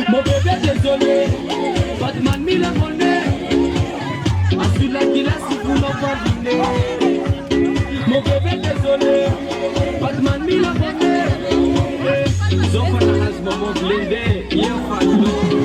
Mon bébé désolé, Batman mis la monnaie. Celui-là qui laisse si vous n'en pas dîner. Mon bébé désolé, Batman mis la monnaie. Zofa na has momo blende, yeah fano.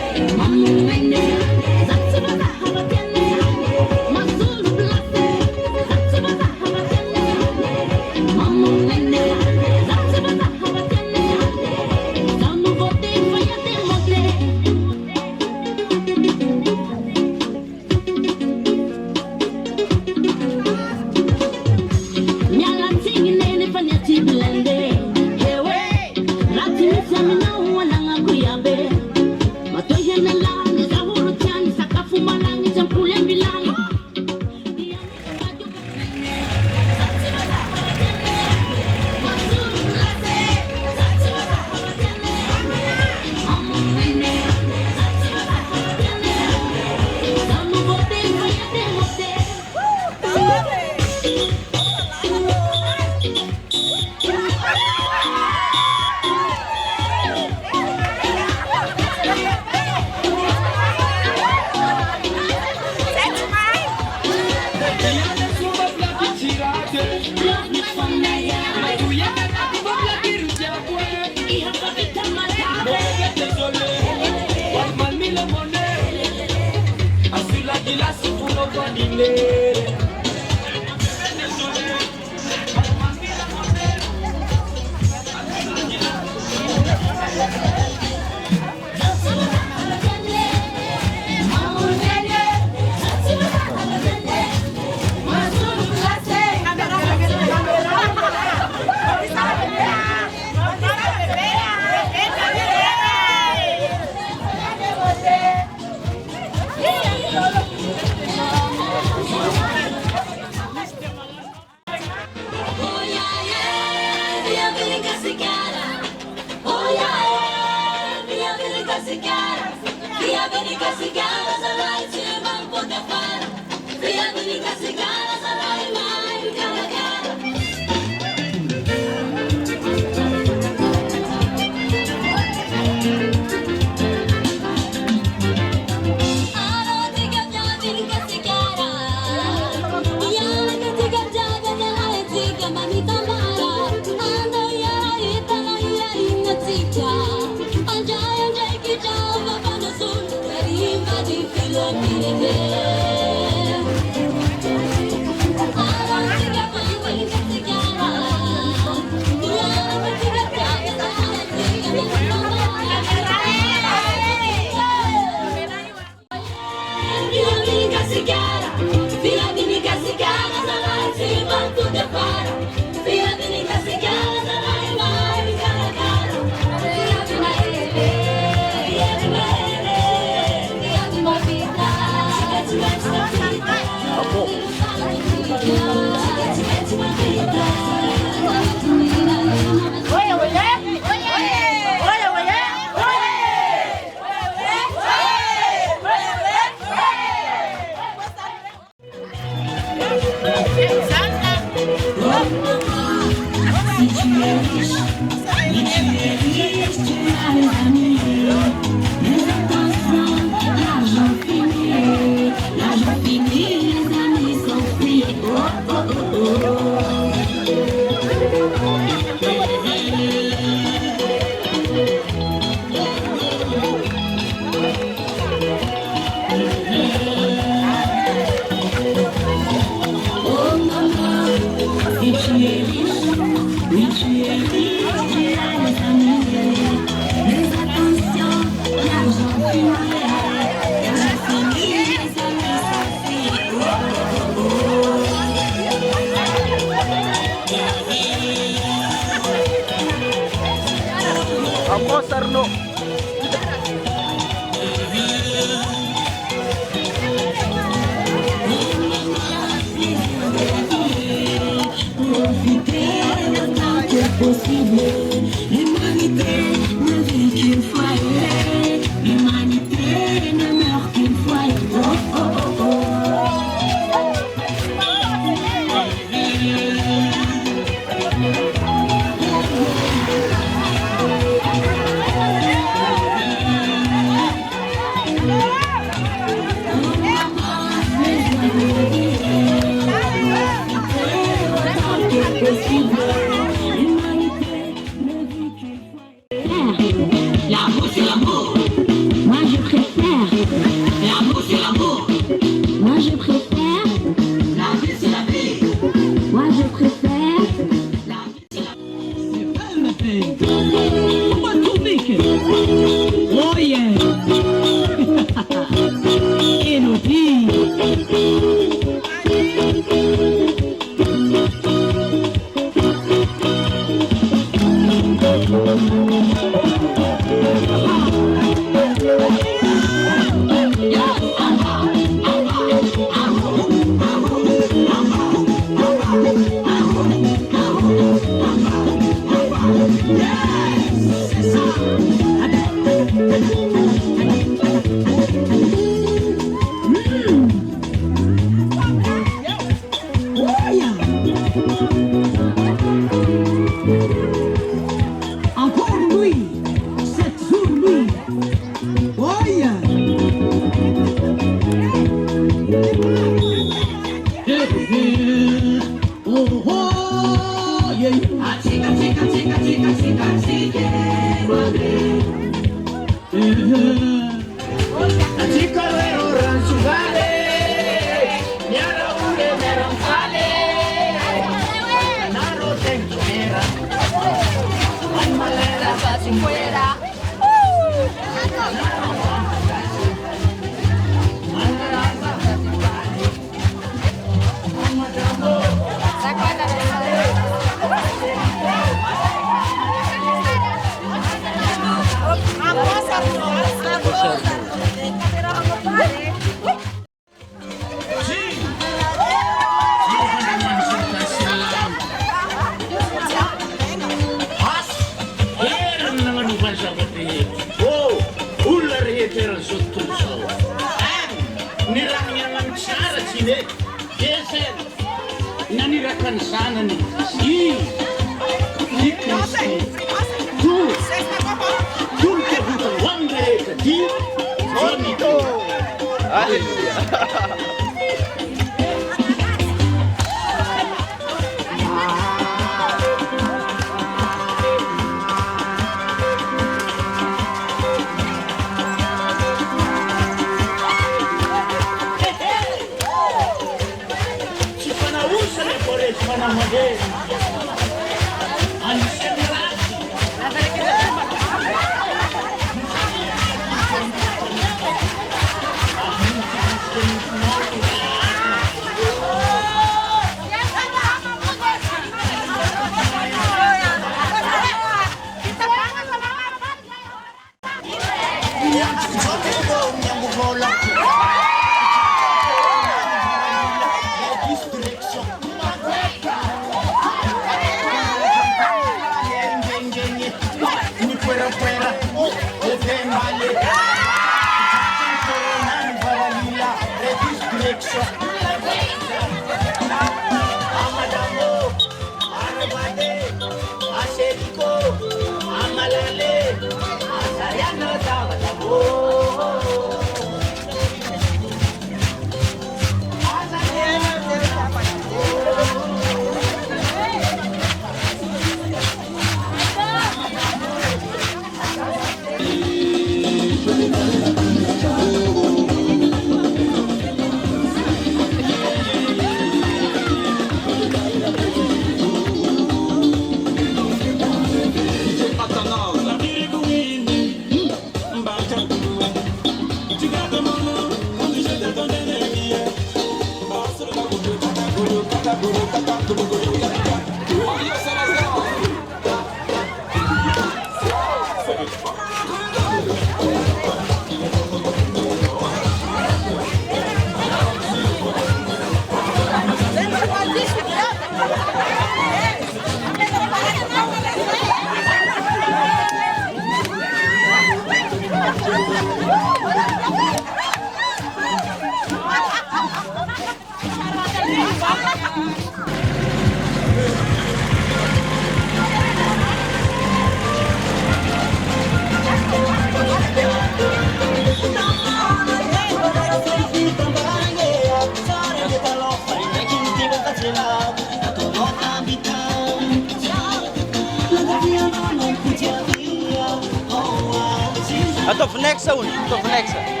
Tovenexa, Uni. Tovenexa.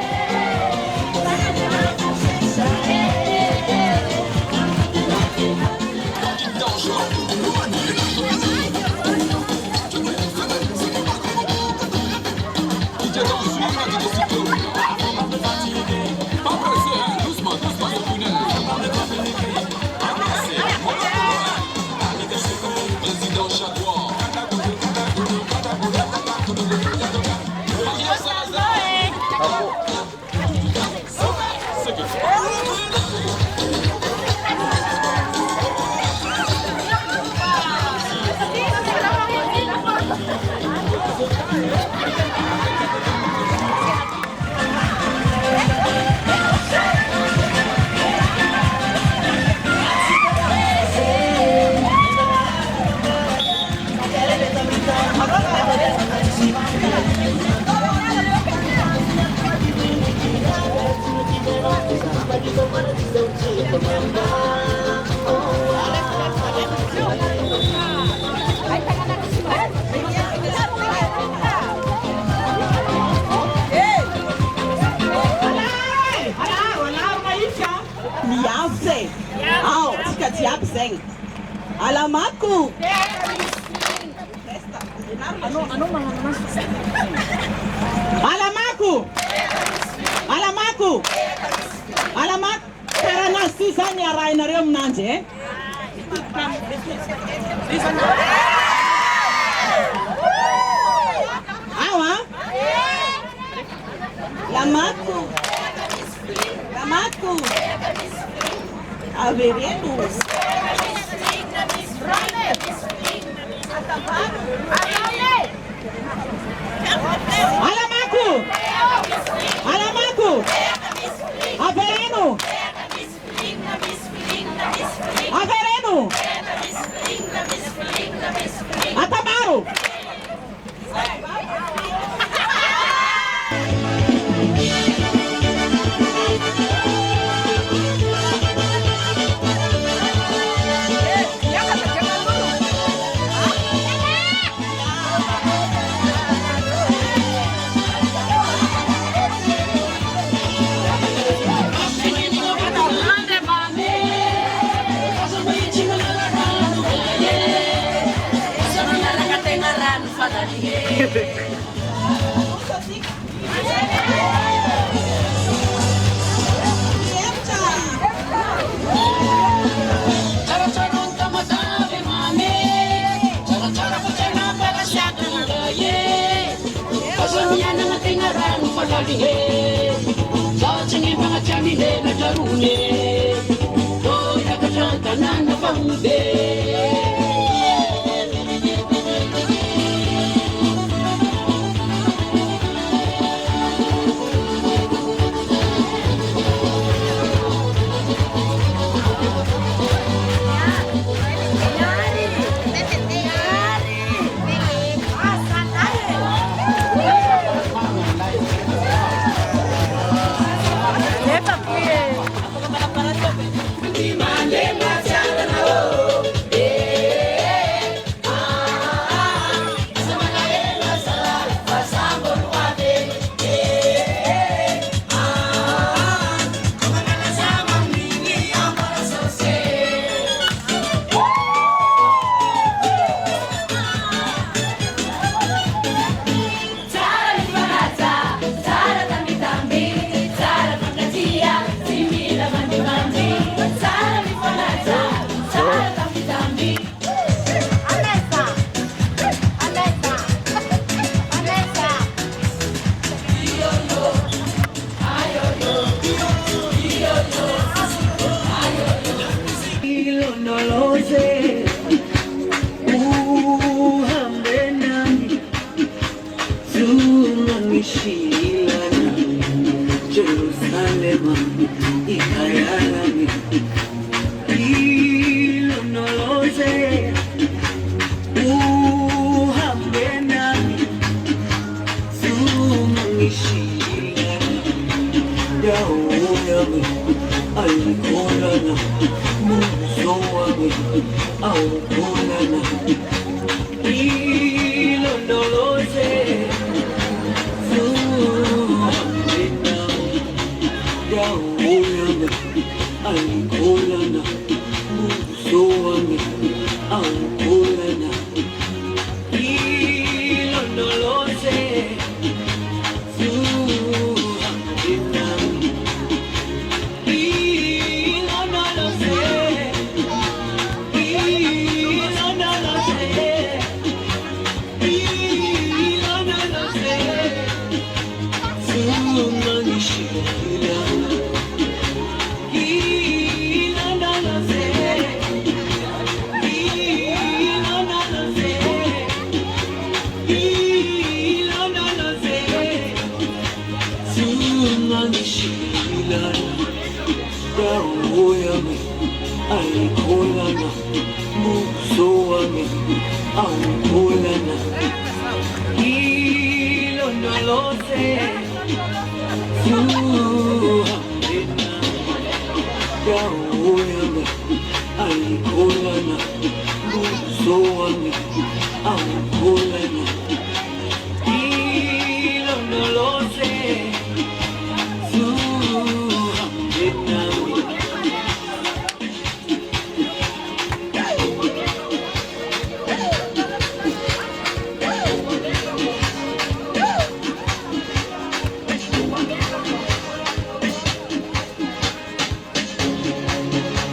Apo. Alamatku. Alamaku. Alamat karena sisanya Rainer mnanje. Awa. Lamatku. Averenu. Alamaku. Averenu. Atabaru. alikolana buso wami aukolana ilondoloze suhambena yaoyanga alikolana buso wami aukolana ilondoloze suhambena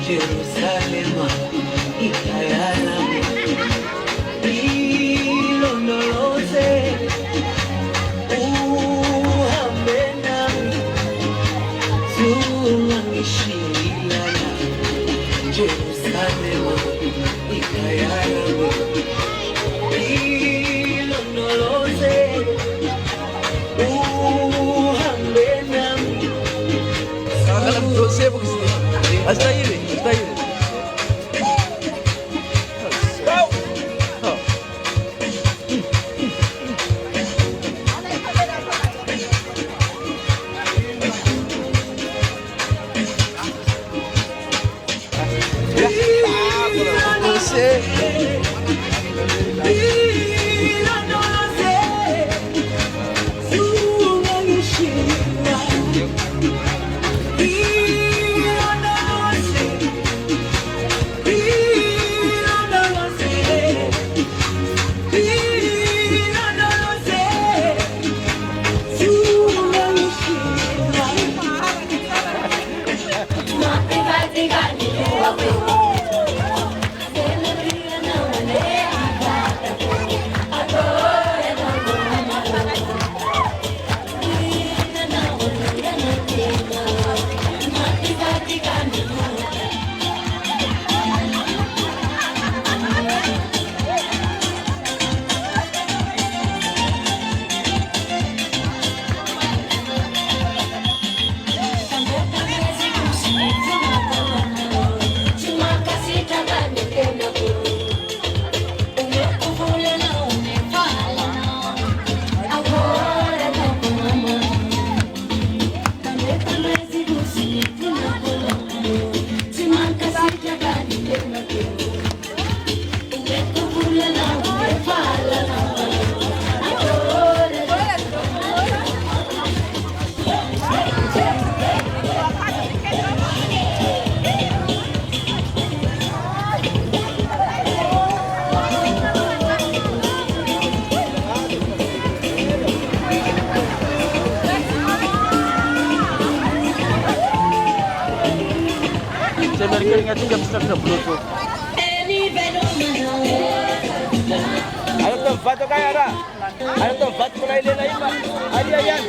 Jerusalema ikayalami ilondoloze uhambe nami zungangishilana Jerusalema ikayalami ilondoloze uhambe nami Kalau dosa apa kesini? Hasta aí, hasta aí. Keringatnya jam setengah Bluetooth. Ada tempat tuh kayak ada tempat mulai lain pak. Ada yang.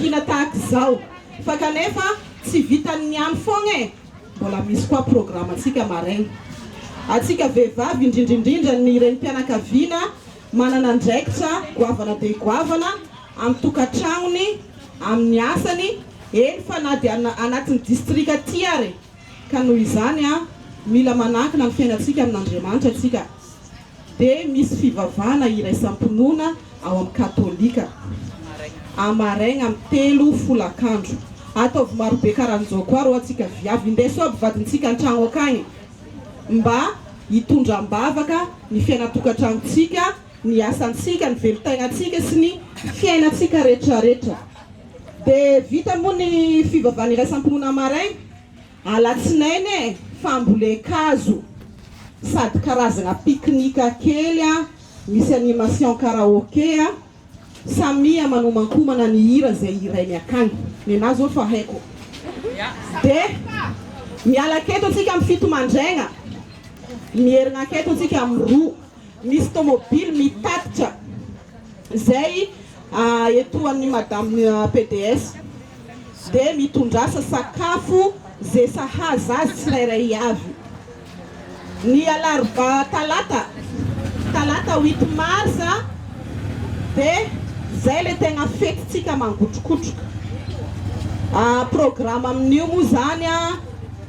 fanampiana tahaka izao fa kanefa tsy vitan'ny any foagna e, mbola misy koa programme atsika maraina. Atsika vehivavy indrindrindrindra ny renim-pianakaviana manana andraikitra goavana dia goavana amin'ny tokantragnony, amin'ny asany, eny fa na dia anatin'ny distrika ty ary. Ka noho izany mila manakina ny fiainantsika amin'Andriamanitra atsika. Dia misy fivavahana iraisam-pinoana ao amin'ny katolika amaraigna amin'ny 3 folakandro. Ataovy marobe karan'izao koa rô atsika viavy, indeso aby vadintsika an-tragno akagny mba hitondram-bavaka ny fiainatokantragnontsika, ny asantsika, ny velon-taignatsika sy ny fiainantsika rehetrarehetra. Dia vita moa ny fivavahana iraisam-pinoana maraigna, alatsinainy fambolekazo sady karazana piknika kely misy animation karaoké samia manomankomana ny hira zay hirainy akagny. Nenazy zao fa haiko. Dia miala aketo atsika amin'ny 7 mandraigna, mierigna aketo atsika amin'ny 2, misy tomobily mitatitra zay etoan'ny madame PDS. Dia mitondrasa sakafo zay sahaza azy tsirairay avy. Ny alarba talata 8 marsa dia zay le tegna fetintsika mangotrokotroka. Programme amin'io moa zany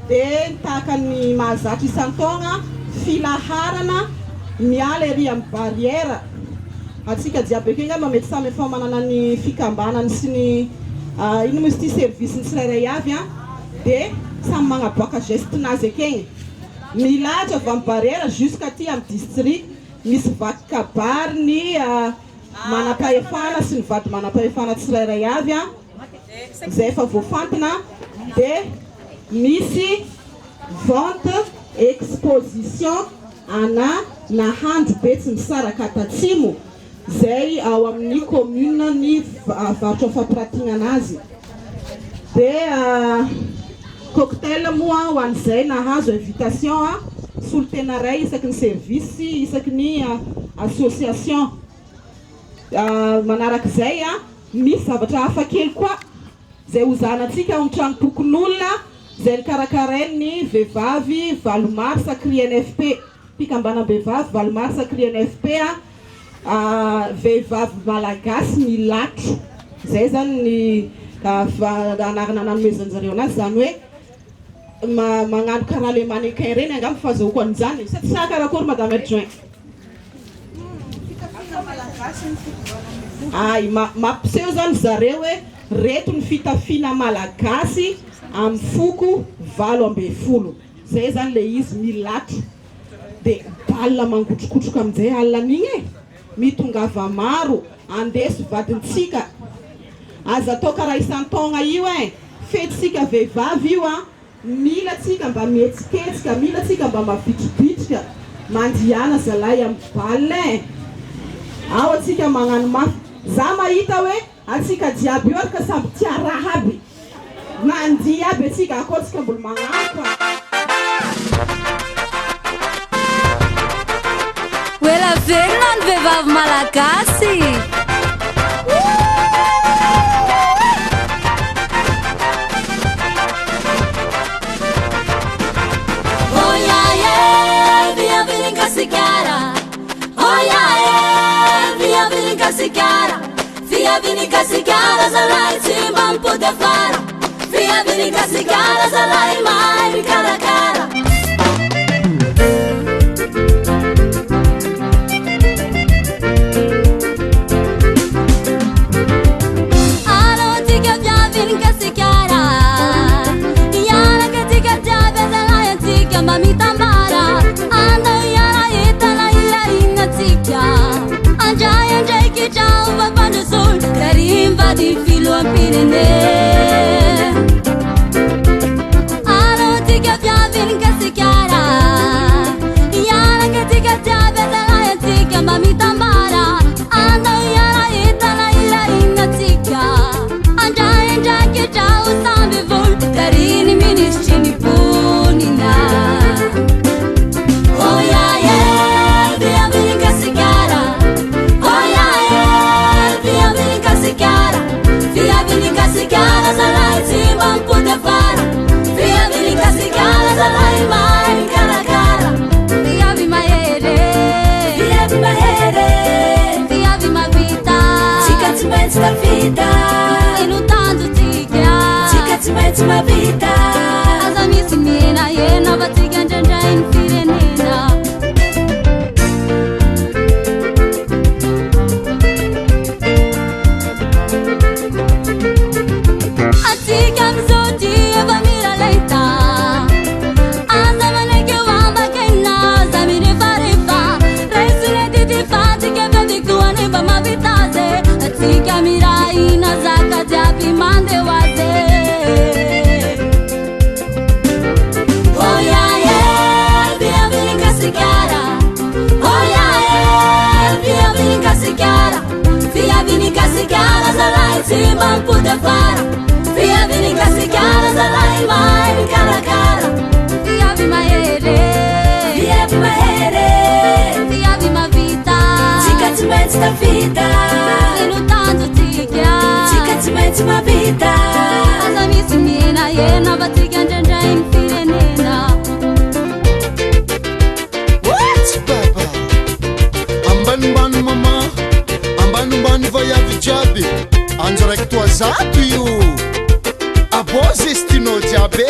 dia tahaka ny mahazatra isan-taogna filaharana miala ery amin'ny barrière. Atsika jiaby akeny ngamba mety samy efa manana ny fikambanany sy ny ino moa izy ty service ny tsirairay avy dia samy magnaboaka geste-nazy akegny. Milahatra avy amin'ny barrière jusqu'à ty amin'ny district, misy vaky kabary ny manam-pahefana sy ny vady manam-pahefana tsirairay avy zay efa voafantina. Dia misy vente exposition ana nahandro betsy ny saraka tatsimo zay ao amin'ny commune ny varotra fampiratiana anazy. Dia cocktail moa ho an'izay nahazo invitation solo tena ray isaky ny service, isaky ny association. Manarak'izay misy zavatra hafa kely koa zay hozanatsika amin'ny trano tokon'olona zay nikarakarain'ny vehivavy Valomarsa CRINFP, mpikambanam-behivavy Valomarsa CRINFP vehivavy malagasy milatro. Zay zany ny anarana nanomezanjareo anazy, zany hoe magnano karaha le mannequin reny angamba fahazahoako an'izany. Sa tsy sa karakory madame adjoint? Ay, mampiseho zany zareo hoe reto ny fitafiana malagasy amin'ny foko 20. Zay zany le izy milatro. Dia balle mangotrokotroka amin'izay alina an'igny mitongava maro andeso vadintsika. Aza atao karaha isan-taogna io fetintsika vehivavy io mila tsika mba mihetsiketsika, mila tsika mba mavitribitrika, mandiana zalahy amin'ny balle. Ao atsika magnano mafy. Za mahita hoe atsika jiaby io ka samby tia raha aby, mandia aby atsika akao tsika mbola magnano. Wela verina ny vehivavy malagasy. Vieni casigara salai simban pote fara. Vieni casigara salai mai cara cara. Alo tika vieni casigara. Yara que tika jabe salai tika mami tambara. Ando yara itala ina tika. Anjay ki ciao va sol karimba di filo a Pirene. Alo tika vieni casigara. Yara que tika jabe salai tika mami tambara. Ando yara itala ina tika. Anjay ki ciao sambe vol karini ministrini punina. Oh yeah yeah, vieni casigara. Oh yeah yeah, vieni casigara. Vieni casigara. vida e no tanto tika tima vida azamisi mina yena batika njanja infire nena atika mzoti eva mira leita azamane ke wamba kena azamine farefa resule titi fati ke vendi kuane bama vitaze atika mira ina zaka japi mande waze oh yeah yeah via vinga sigara oh yeah yeah via vinga sigara zalai timam pude fara via vinga sigara zalai mai cara cara via vi maere via vi ma vita tika timenti da vida e no tanto tika timenti ma vida azamisi mina yena batika njanja infire nena What baba ambani mama ambani vaya vijabi anjarek tua zato io aboze stino jabe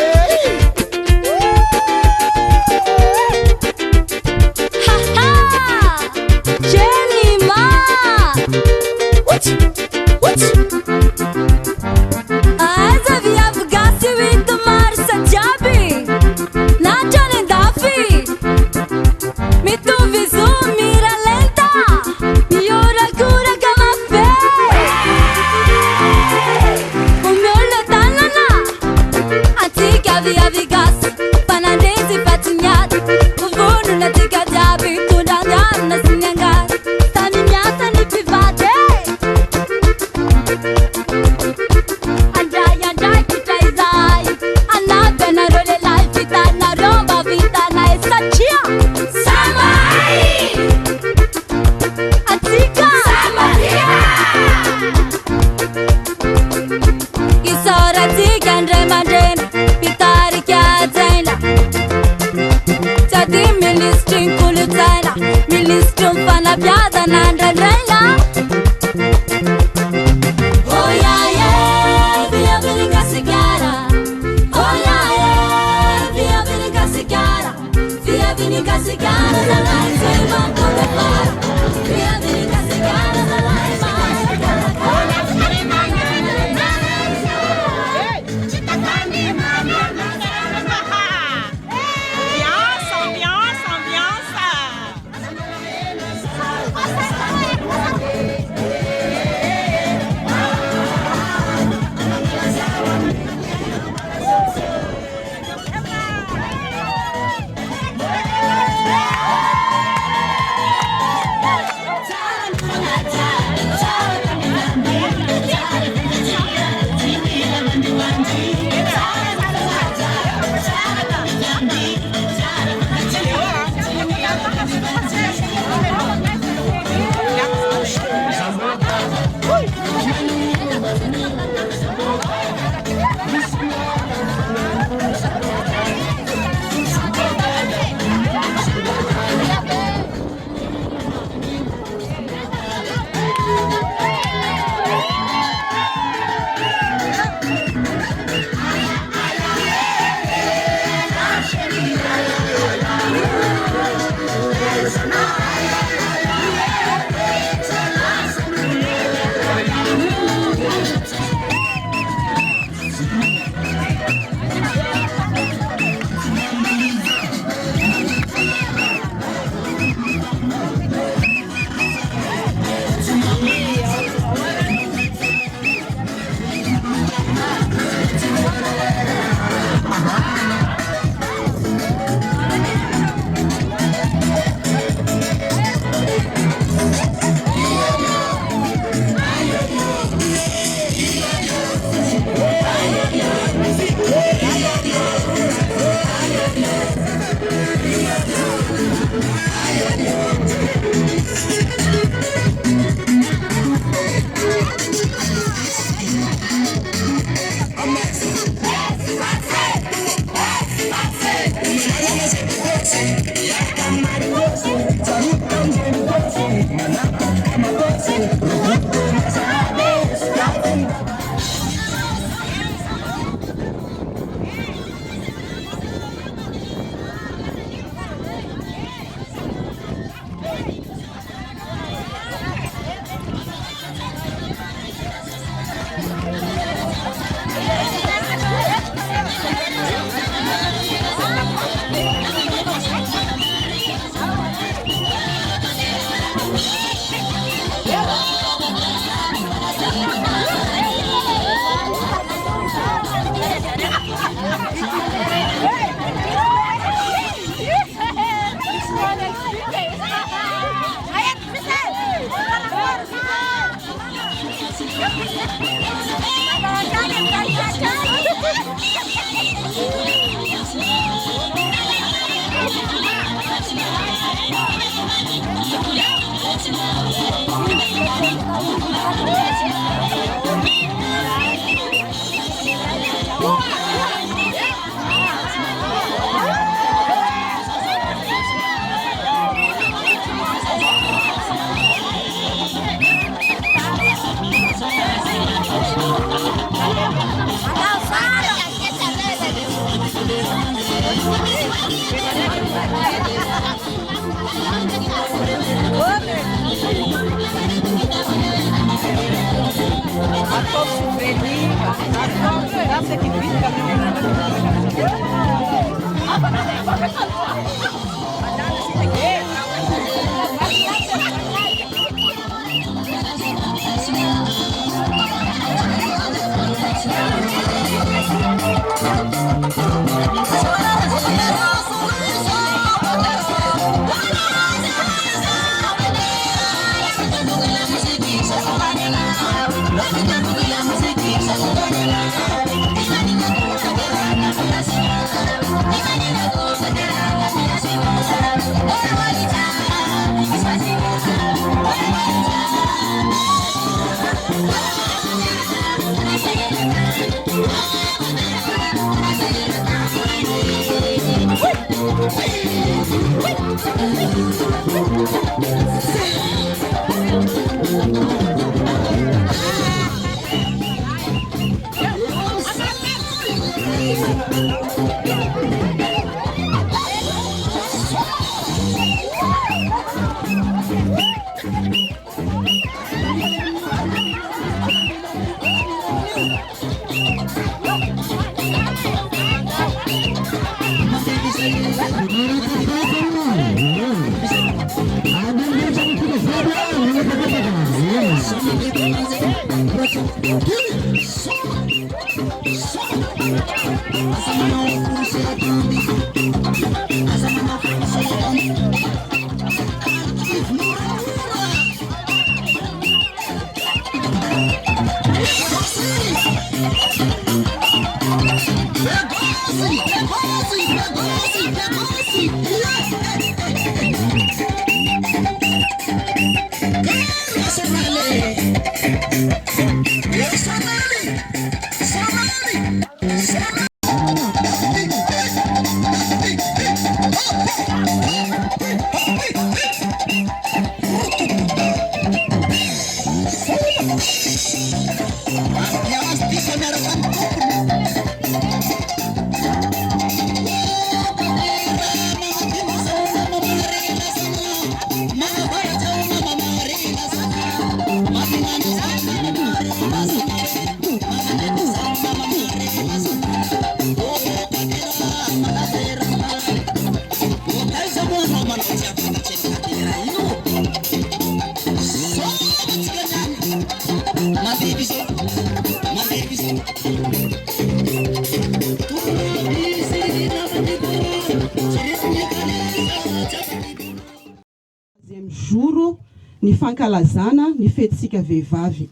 Joro ny fankalazana ny fetintsika vehivavy.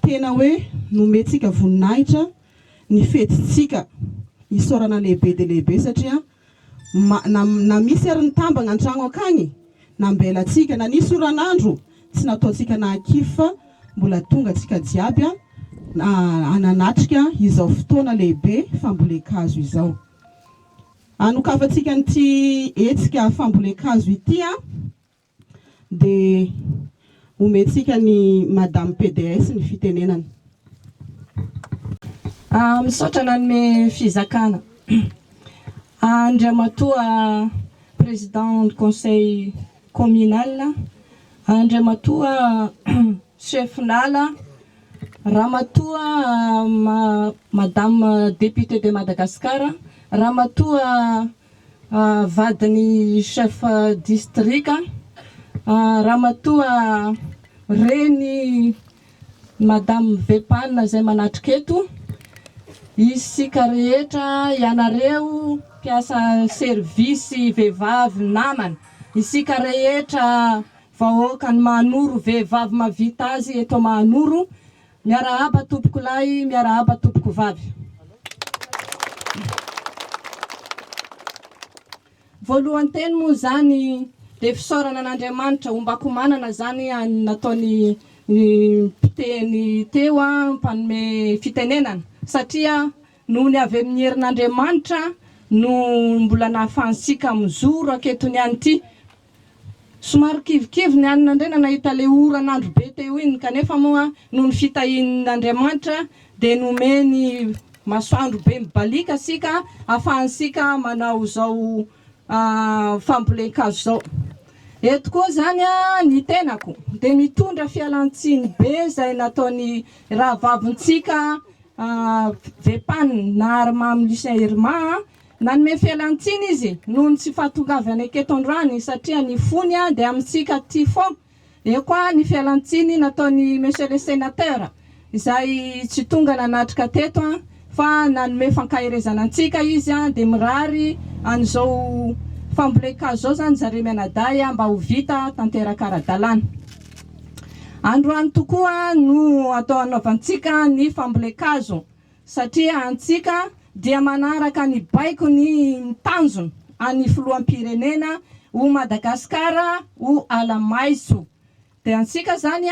Tena hoe nomentsika voninahitra ny fetintsika isorana lehibe de lehibe satria na misy ary nitambagna an-tragno akagny nambelantsika na nisy oranandro tsy nataontsika nahakifa mbola tonga antsika jiaby ananatrika izao fotoana lehibe fambolekazo izao. Anokavantsika n'ity etsika fambolekazo ity de ometsika ny Madame PDS ny fitenenana. Misaotra nanome fizakana. Andriamatoa président du conseil communal, Andriamatoa chef nala, Ramatoa Madame députée de Madagascar, Ramatoa vadiny chef district, Ramatoa reny Madame Vepana zay manatrika eto, isika rehetra ianareo mpiasa service vehivavy namana, isika rehetra vahoaka ny Mahanoro vehivavy mavita azy eto Mahanoro, miarahaba tompoko lahy, miarahaba tompoko vavy. Voalohany teny moa zany de fisaorana an'Andriamanitra ombako manana zany nataony piteny teo mpanome fitenenana satria noho ny avy amin'ny herin'Andriamanitra no mbola nahafahansika mizoro aketo niany ity. Somary kivikivy ny anin'andrena nahita le oran'andro be teo iny kanefa moa noho ny fitahin'Andriamanitra de nomeny masoandro be mibalika sika ahafahansika manao zao fambolekazo zao. Eto koa zany ny tenako de mitondra fialantsiny be zay nataony rahavavontsika Vepane na Armand Lucien Irma nanome fialantsiny izy noho ny tsy fahatongavany aketo androany satria ny fony de amintsika ty fo. Eo koa ny fialantsiny nataony monsieur le sénateur izay tsy tonga nanatrika teto fa nanome fankahirezana antsika izy de mirary an'izao fambolekazo zao zany zareo mianaday mba ho vita tanteraka ara-dalàna. Androany tokoa no atao anaovantsika ny fambolekazo satria antsika dia manaraka ny baiko ny tanjona any filoham-pirenena ho Madagasikara ho ala maiso. De antsika zany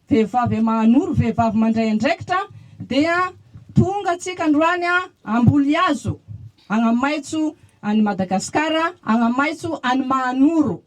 vehivavy manoro, vehivavy mandray andraikitra dia tonga antsika androany amboly azo agnamaitso any Madagasikara, agnamaitso any Mahanoro.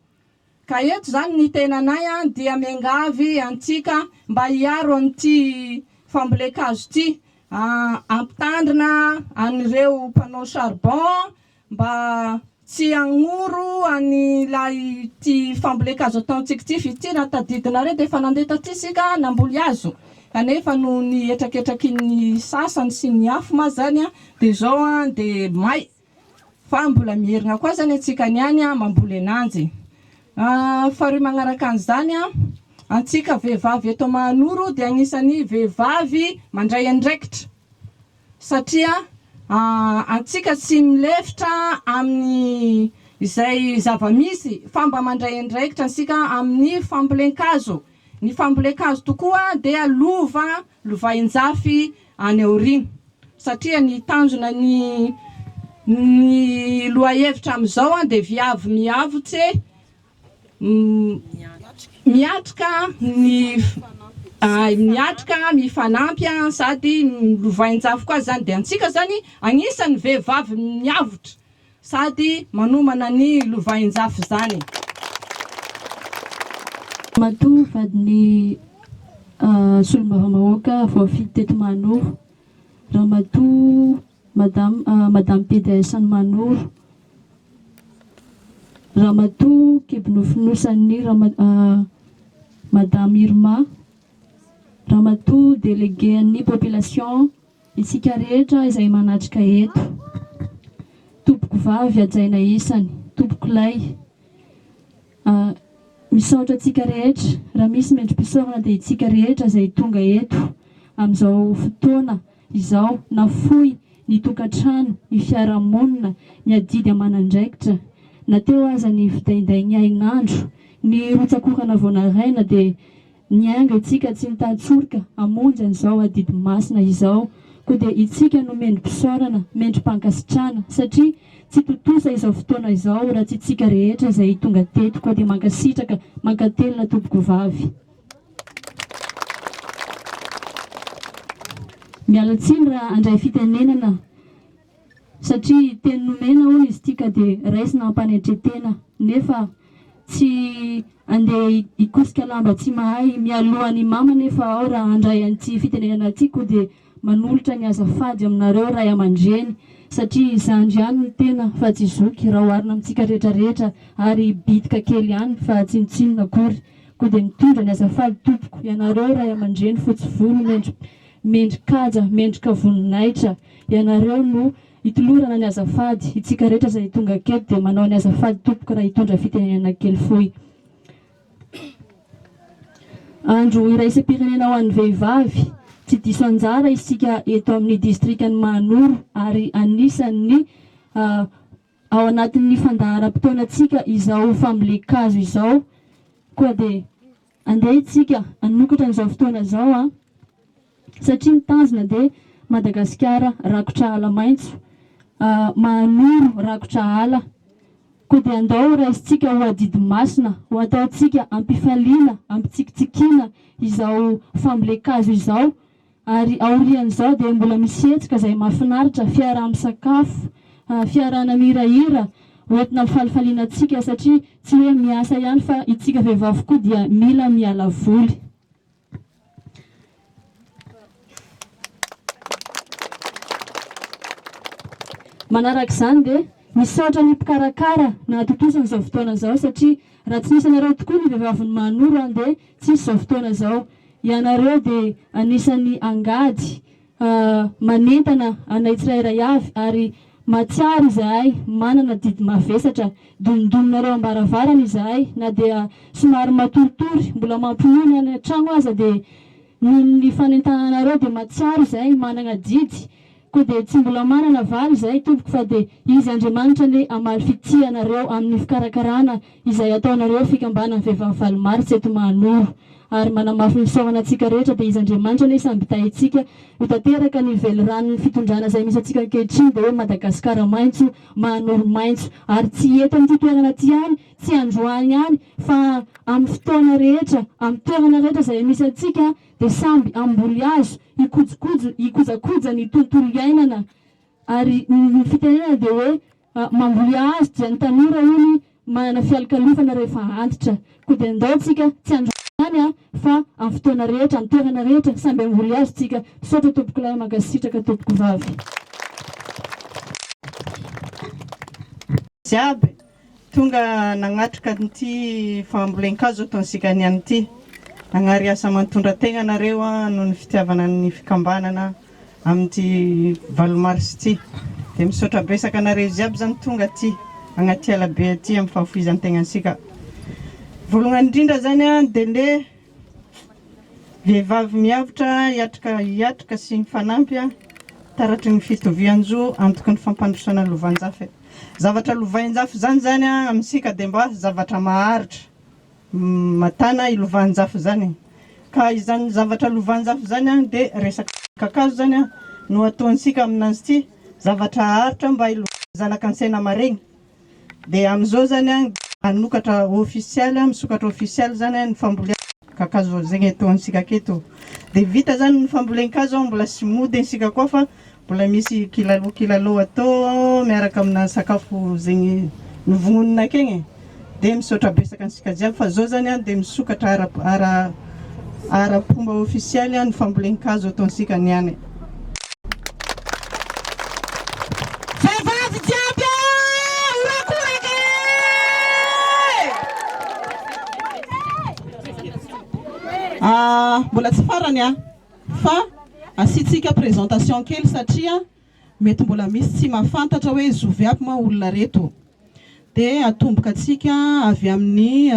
Ka eto zany ny tenanay dia miangavy antsika mba hiaro an'ity fambolekazo ty ampitandrina an'ireo mpanao charbon mba tsy agnoro any lay ty fambolekazo ataontsika ty fity raha tadidina re de fa nandeta ty sika namboly azo kanefa no ny etraketraky ny sasany sy ny afo ma zany de zao de may fa mbola mierigna koa zany atsika niany mamboly ananjy. Faharoy magnaraka an'izany antsika vehivavy eto Mahanoro de agnisan'ny vehivavy mandray andraikitra satria antsika tsy milefitra amin'ny izay zava-misy fa mba mandray andraikitra ansika amin'ny fambolekazo. Ny fambolekazo tokoa dia lovain-jafy any aorina satria ny tanjona ny lohahevitra amin'izao de viavy miavotsy miatrika ny miatrika mifanampy sady lovain-jafy koa zany de antsika zany agnisan'ny vehivavy miavotra sady manomana ny lovain-jafy zany. Matoa vadiny Solombavam-Mahoaka voafidy teto Mahanoro. Ramatoa Madame PDS any Mahanoro. Ramatoa Kebinofonosan'ny Madame Irma. Ramatoa délégué an'ny population isika rehetra izay manatrika eto. Tompoko vavy ajaina isany, tompoko lay. Misaotra atsika rehetra, raha misy mendrim-pisaorana dia itsika rehetra izay tonga eto amin'izao fotoana izao nafoy ny tokantrano, ny fiarahamonina, ny adidy aman'andraikitra. Nateo aza ny fidainday ny ainandro, ny rotsakokana voanaraina dia nianga itsika tsy nitatsoroka amonjy an'izao adidy masina izao. Koa dia itsika no mendrim-pisaorana, mendrim-pankasitrana satria tsy totosa izao fotoana izao raha tsy itsika rehetra izay tonga teto koa dia mankasitraka mankatelina tompoko vavy. Miala tsiny raha andray fitenenana satria teny nomena hono izy tika dia raisina ampanetretena nefa tsy andeha ikosika lamba tsy mahay mialohan'ny mama nefa ao raha andray an'ity fitenenana ty koa dia manolotra ny azafady aminareo ray aman-dreny satria izandry ihany ny tena fa tsy zoky raha oharina amintsika rehetrarehetra ary bitika kely ihany fa tsinotsinona akory. Koa dia mitondra ny azafady tompoko ianareo ray aman-dreny fotsy volo mendrikaja mendrika voninahitra ianareo no itolorana ny azafady itsika rehetra izay tonga keto dia manao ny azafady tompoko raha hitondra fitenenana kely foy. Andro iraisam-pirenena ho an'ny vehivavy tsy diso anjara isika eto amin'ny distrikany Mahanoro ary anisan'ny ao anatin'ny fandaharam-potoanantsika izao fambolekazo izao. Koa dia andeha itsika anokatra an'izao fotoana izao satria mitazona dia Madagasikara rakotra ala maitso, manoro rakotra ala. Koa dia andao raisintsika ho adidimasina, ho ataontsika ampifaliana, ampitsikitsikiana izao fambolekazo izao. Ary aorian'izao dia mbola misy hetsika izay mahafinaritra, fiaraha-misakafo, fiarahana mihirahira, hoentina mifalifaliana antsika satria tsy hoe miasa ihany fa itsika vehivavy koa dia mila miala voly. Manaraka izany dia misaotra ny mpikarakara na atontosana izao fotoana izao satria raha tsy nisy anareo tokoa ny vehivavy manoro dia tsy misy izao fotoana izao. Ianareo dia anisan'ny angady manentana anay tsirairay avy ary matsiaro izahay, manana didy mavesatra, donidononareo ambaravarana izahay na dia somary matoritory mbola mampinono any an-trano aza dia ny fanentananareo dia matsiaro izahay, manana didy. Koa dia tsy mbola manana valo izahay tompoko fa dia izy Andriamanitra ny amaly fitianareo amin'ny fikarakarana izay ataonareo fikambanana vehivavy valomaritsy eto Mahanoro. Ary manamafy ny saomana antsika rehetra dia izy Andriamanitra ny samby tahintsika ho tanteraka ny velorano fitondrana izay misy antsika ankehitriny dia hoe Madagasikara maitso, Mahanoro maitso. Ary tsy eto amin'ity toerana ty ihany, tsy androany ihany fa amin'ny fotoana rehetra, amin'ny toerana rehetra izay misy antsika dia samby amboly azo ikojakoja ny tontolo iainana. Ary ny fitenena dia hoe mamboly azo dia ny tanora iny manana fialokalofana rehefa antitra. Koa dia andaontsika tsy androany fa amin'ny fotoana rehetra, amin'ny toerana rehetra samby amboly azo tsika. Misaotra tompoko lahy mankasitraka tompoko vavy. Jiaby tonga nagnatrika nyity fambolen-kazo ataonsika niany ity. Agnary asa mantondra tegna nareo noho ny fitiavana ny fikambanana amin'ity valomarsy ity. Dia misaotra besaka nareo jiaby zany tonga ty agnaty alabe aty amin'ny fahafoizan'ny tegnantsika. Voalohany indrindra zany dia le vehivavy miavotra hiatrika sy mifanampy taratry ny fitovian-jo antoky ny fampandrosana lovanjafy. Zavatra lovanjafy zany amintsika dia mba zavatra maharitra matana ilovanjafy zany. Ka izany zavatra lovanjafy zany dia resaka kakazo zany no ataontsika aminazy ity zavatra haritra mba ilovanjanaka an-tsaina maregny. Dia amin'izao zany anokatra ofisialy, misokatra ofisialy zany ny famboleana kakazo zegny ataontsika aketo. Dia vita zany ny fambolen-kazo mbola sy mody ensika koa fa mbola misy kilalao atao miaraka amina sakafo zegny novononina akegny. Dia misaotra besaka ansika jiaby fa zao zany dia misokatra ara-pomba ofisialy ny fambolen-kazo ataontsika niany. Mbola tsy farany fa asitsika présentation kely satria mety mbola misy tsy mahafantatra hoe zovy aby ma olona reto. Dia atomboka atsika avy amin'ny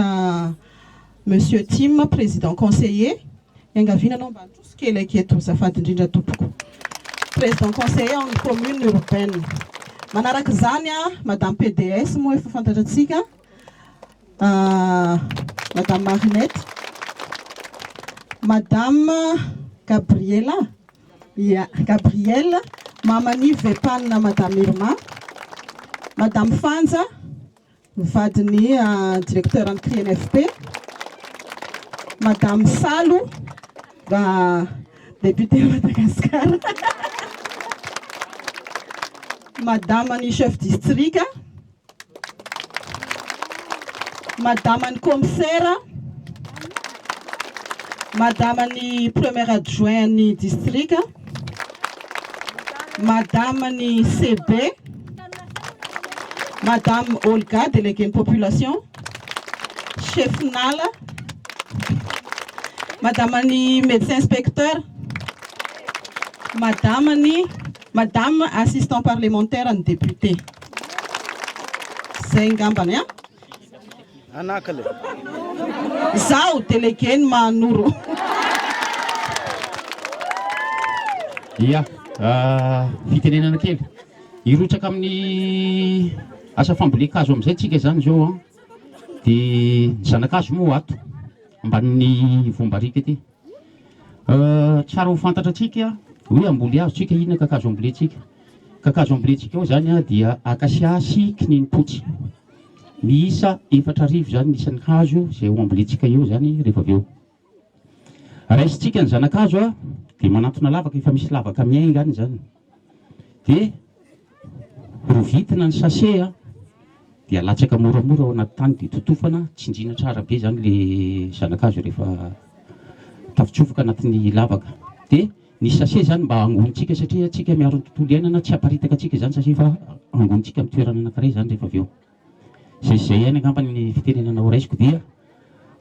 Monsieur Tim, président conseiller. Engavinanao mba androso kely aketo zafady indrindra tompoko. Président conseiller en commune urbaine. Manaraka zany Madame PDS moa efa fantatra atsika. Madame Marinette. Madame Gabriela, Gabrielle, mamani Vepanina Madame Irma, Madame Fanza, vadiny directeur en CNFP, Madame Salou, député Madagascar, Madame ani chef district, Madame ani commissaire, Madame ni premier adjoint ni district, Madame ni CB, Madame Olga, déléguée de population, chef Nala, Madame ni médecin inspecteur, Madame assistant parlementaire en député. C'est un gambania. Anakale. Zao délégué Mahanoro. Ia, fitenenana kely. Irotsaka amin'ny asa fambolekazo amin'izay tsika zany zao dia zanakazo moa ato ambanin'ny vombarika ity. Tsara ho fantatra atsika hoe amboly hazo tsika inona kakazo ambolentsika. Kakazo ambolentsika eo zany dia akasia sy kininimpotsy. Miisa 4 arivo zany nisan'ny hazo izay ho ambolentsika eo zany rehefa avy eo. Raisitsika ny zanakazo dia manantona lavaka, efa misy lavaka miainga any zany. Dia rovitina ny sase dia latsaka moramora ao anaty tany dia totofana tsindriana tsara be zany le zanakazo rehefa tafitsofoka anatin'ny lavaka. Dia ny sase zany mba angonitsika satria atsika miaro ny tontolo iainana, tsy haparitaka atsika zany sase fa angonitsika amin'ny toerana anankiray zany rehefa avy eo. Zay ihany angamba ny fitenenana ho raisiko dia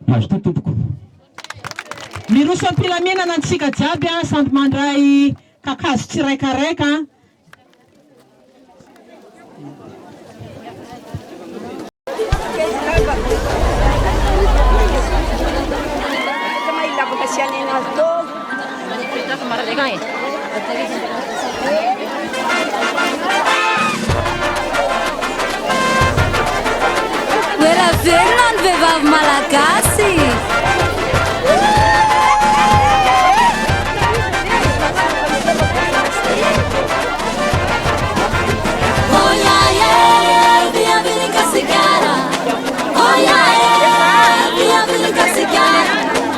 mahazo totompoko. Miroso am-pilaminana antsika jiaby samby mandray kakazo tsiraikaraika. Quella non vehivavy malagasy. Oh yeah yeah, via vinica sigara. Oh yeah yeah, via vinica sigara.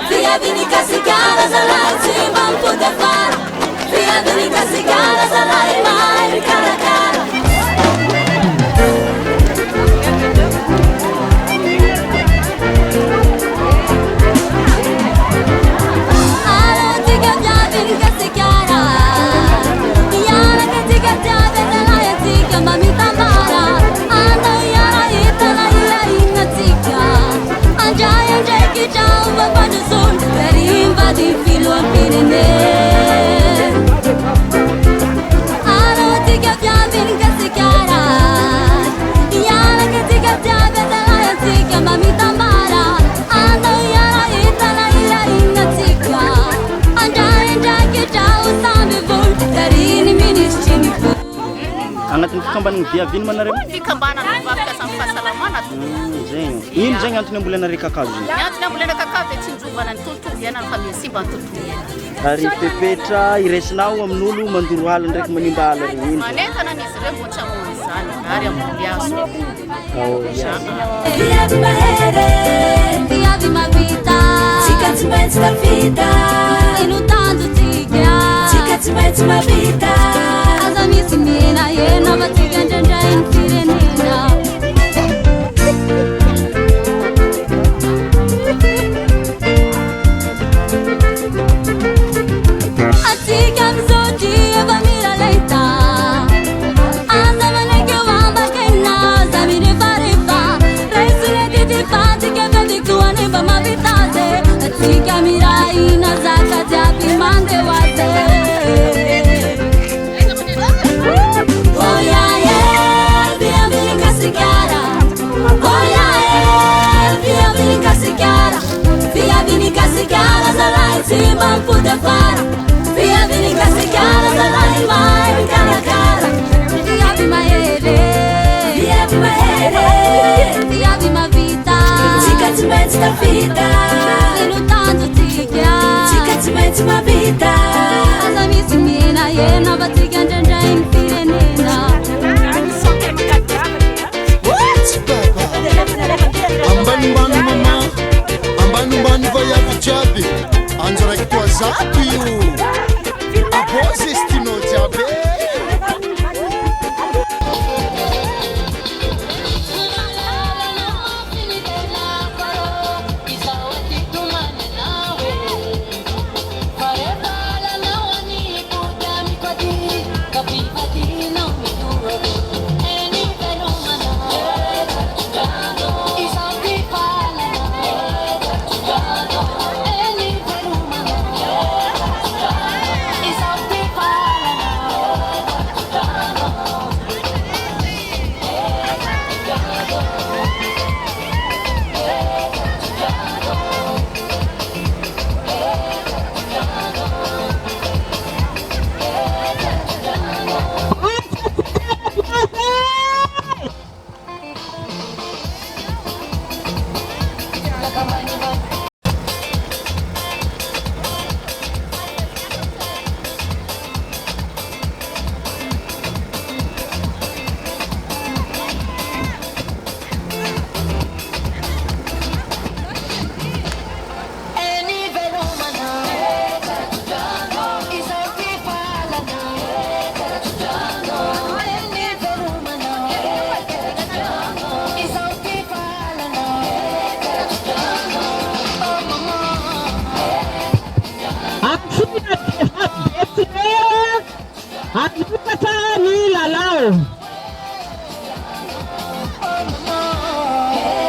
Via vinica sigara, salati mampo da fare. Via vinica sigara, salai mai cara cara. Agnatin'ny fikambanana viaviny manareo fikambanana mivavaka samy fahasalamana zegny ino zegny antony ambolenareo kakazo ny antony ambolena kakazo dia tsinjovana ny tontolo iainana fa misimba ny tontolo iainana ary pepetra iraisinao amin'olo mandoro ala ndraiky manimba ala regny ino manentana an'izy ireo mbo tsy hamono izany ary amboly azo Viavi mahere, viavi mavita. Tika tsy maintsy tafita. Ino tanjo tika. Tika tsy maintsy mavita. Aza misy mena ena matika ndraindray ny firenena. Atika mizodi efa mira leita. Aza maneke wamba kena zamire farefa. Reisire titipati keka vikuane pa mavitaze. Atika mirai na zaka japi mande waze. Oh yeah yeah, via vinica sigara. Oh yeah yeah, via vinica sigara. Via vinica sigara, salai simba puta fara. Via vinica sigara, salai mai cara cara. Via vi mahere, via vi mahere. Via vi ma vita. Tika tsy maintsy tafita. Ino tanjo tika. Tika tsy maintsy ma vita. Aza misy mina ena vatika ndraindray ny firenena. Ambanimbany mama, ambanimbany vaiavy jiaby, anjaraky toa zato io. Abozy estinao jiaby. Azukata ni lalao.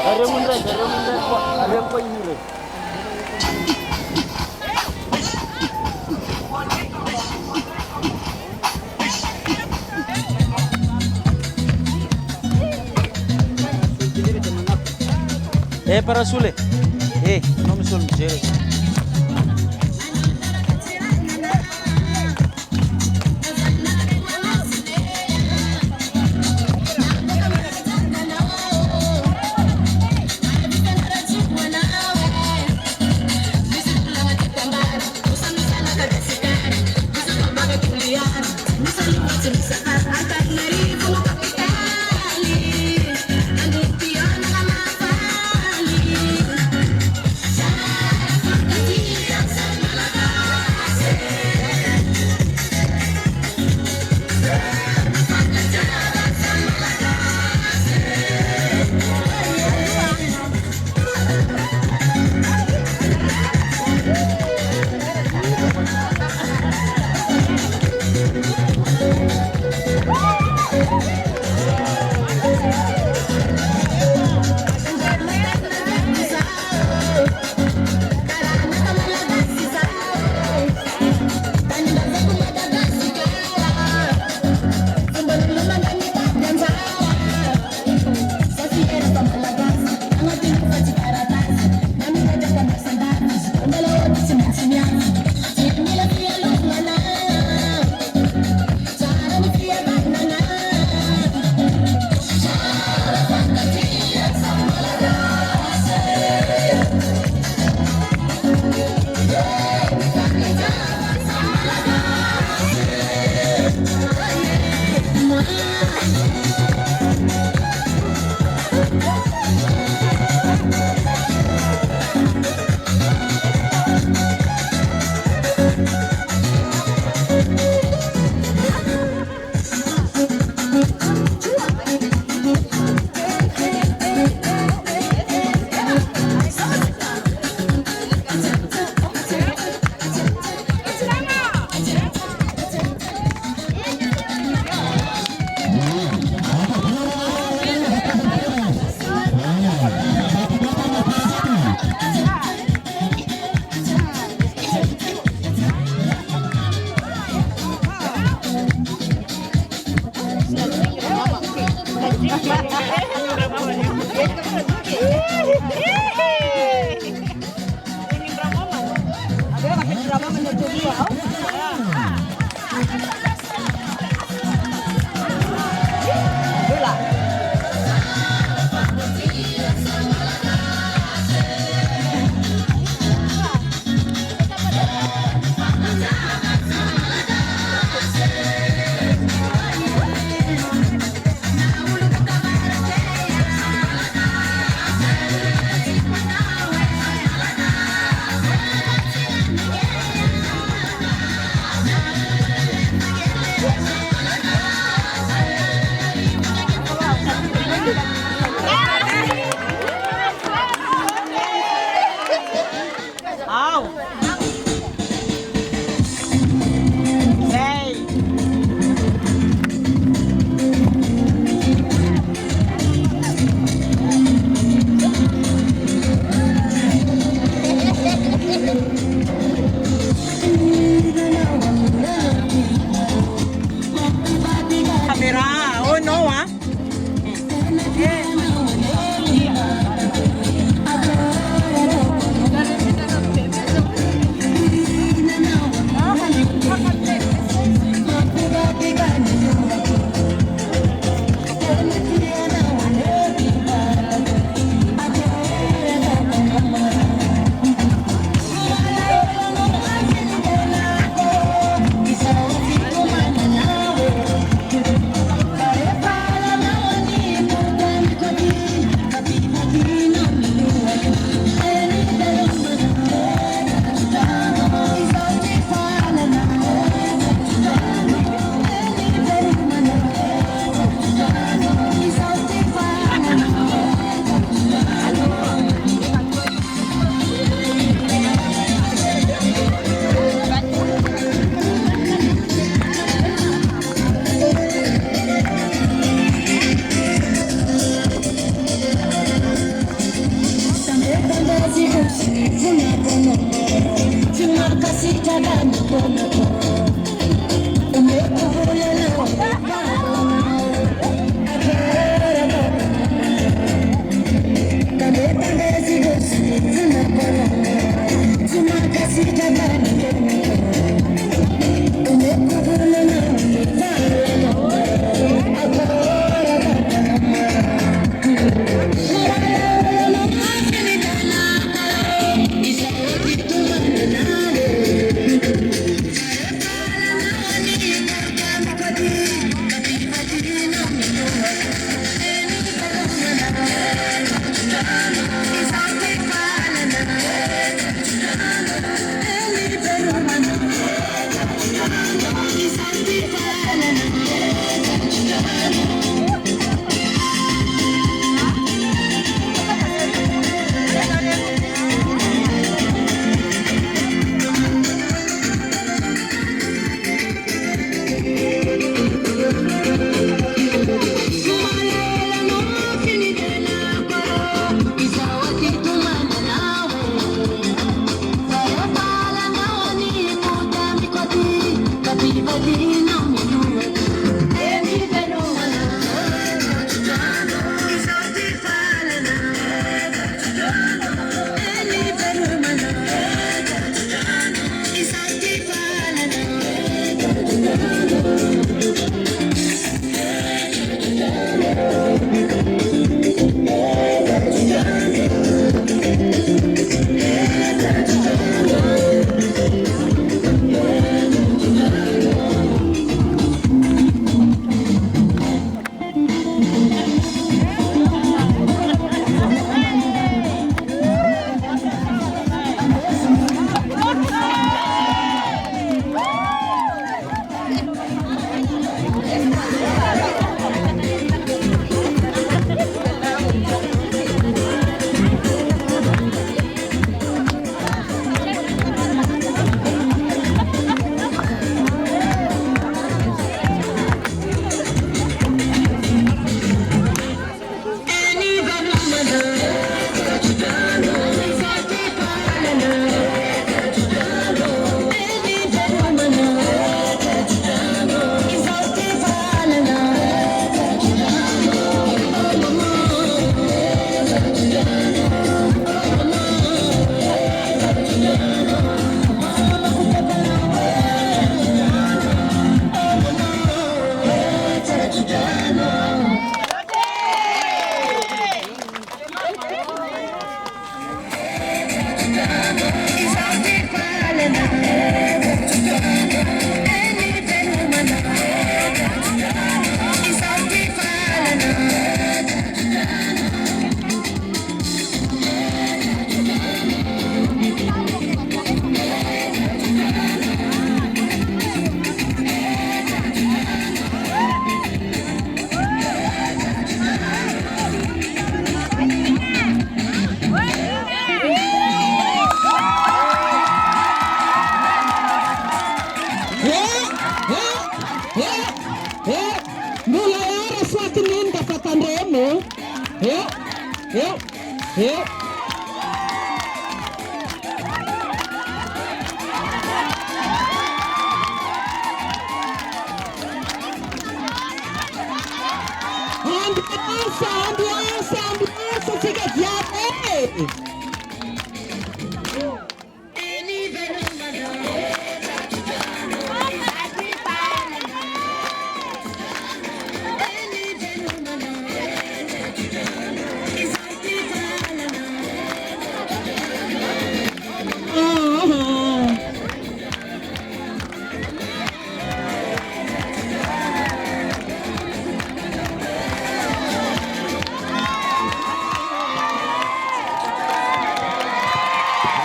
Ada mundur kok. Ada yang kau ini. Para Sule. Não me suele dizer.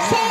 Say